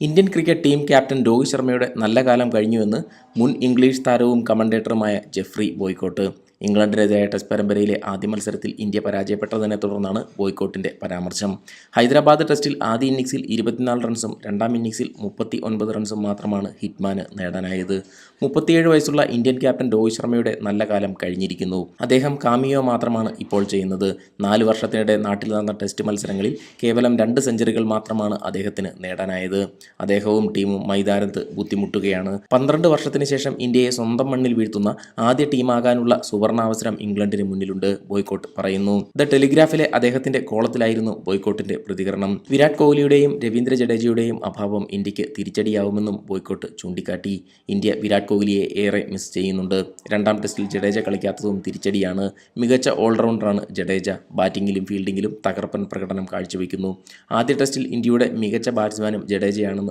Indian cricket team captain Rohit ശർമ്മയുടെ നല്ല കാലം കഴിഞ്ഞുവെന്ന് മുൻ ഇംഗ്ലീഷ് താരവും കമന്റേറ്ററുമായ ജെഫ്രി ബോയ്കോട്ട്. ഇംഗ്ലണ്ടിനെതിരായ ടെസ്റ്റ് പരമ്പരയിലെ ആദ്യ മത്സരത്തിൽ ഇന്ത്യ പരാജയപ്പെട്ടതിനെ തുടർന്നാണ് ബോയ്കോട്ടിന്റെ പരാമർശം. ഹൈദരാബാദ് ടെസ്റ്റിൽ ആദ്യ ഇന്നിംഗ്സിൽ 24 റൺസും രണ്ടാം ഇന്നിംഗ്സിൽ 39 റൺസും മാത്രമാണ് ഹിറ്റ്മാന് നേടാനായത്. 37 വയസ്സുള്ള ഇന്ത്യൻ ക്യാപ്റ്റൻ രോഹിത് ശർമ്മയുടെ നല്ല കാലം കഴിഞ്ഞിരിക്കുന്നു. അദ്ദേഹം കാമിയോ മാത്രമാണ് ഇപ്പോൾ ചെയ്യുന്നത്. 4 വർഷത്തിനിടെ നാട്ടിൽ നടന്ന ടെസ്റ്റ് മത്സരങ്ങളിൽ കേവലം 2 സെഞ്ചുറികൾ മാത്രമാണ് അദ്ദേഹത്തിന് നേടാനായത്. അദ്ദേഹവും ടീമും മൈതാനത്ത് ബുദ്ധിമുട്ടുകയാണ്. 12 വർഷത്തിന് ശേഷം ഇന്ത്യയെ സ്വന്തം മണ്ണിൽ വീഴ്ത്തുന്ന ആദ്യ ടീമാകാനുള്ള സുവർണാവസരം ഇംഗ്ലണ്ടിന് മുന്നിലുണ്ട്, ബോയ്കോട്ട് പറയുന്നു. ദ ടെലിഗ്രാഫിലെ അദ്ദേഹത്തിന്റെ കോളത്തിലായിരുന്നു ബോയ്കോട്ടിന്റെ പ്രതികരണം. വിരാട് കോഹ്ലിയുടെയും രവീന്ദ്ര ജഡേജയുടെയും അഭാവം ഇന്ത്യക്ക് തിരിച്ചടിയാവുമെന്നും ബോയ്കോട്ട് ചൂണ്ടിക്കാട്ടി. ഇന്ത്യ വിരാട് കോഹ്ലിയെ ഏറെ മിസ് ചെയ്യുന്നുണ്ട്. രണ്ടാം ടെസ്റ്റിൽ ജഡേജ കളിക്കാത്തതും തിരിച്ചടിയാണ്. മികച്ച ഓൾറൗണ്ടറാണ് ജഡേജ. ബാറ്റിംഗിലും ഫീൽഡിംഗിലും തകർപ്പൻ പ്രകടനം കാഴ്ചവെക്കുന്നു. ആദ്യ ടെസ്റ്റിൽ ഇന്ത്യയുടെ മികച്ച ബാറ്റ്സ്മാനും ജഡേജയാണെന്ന്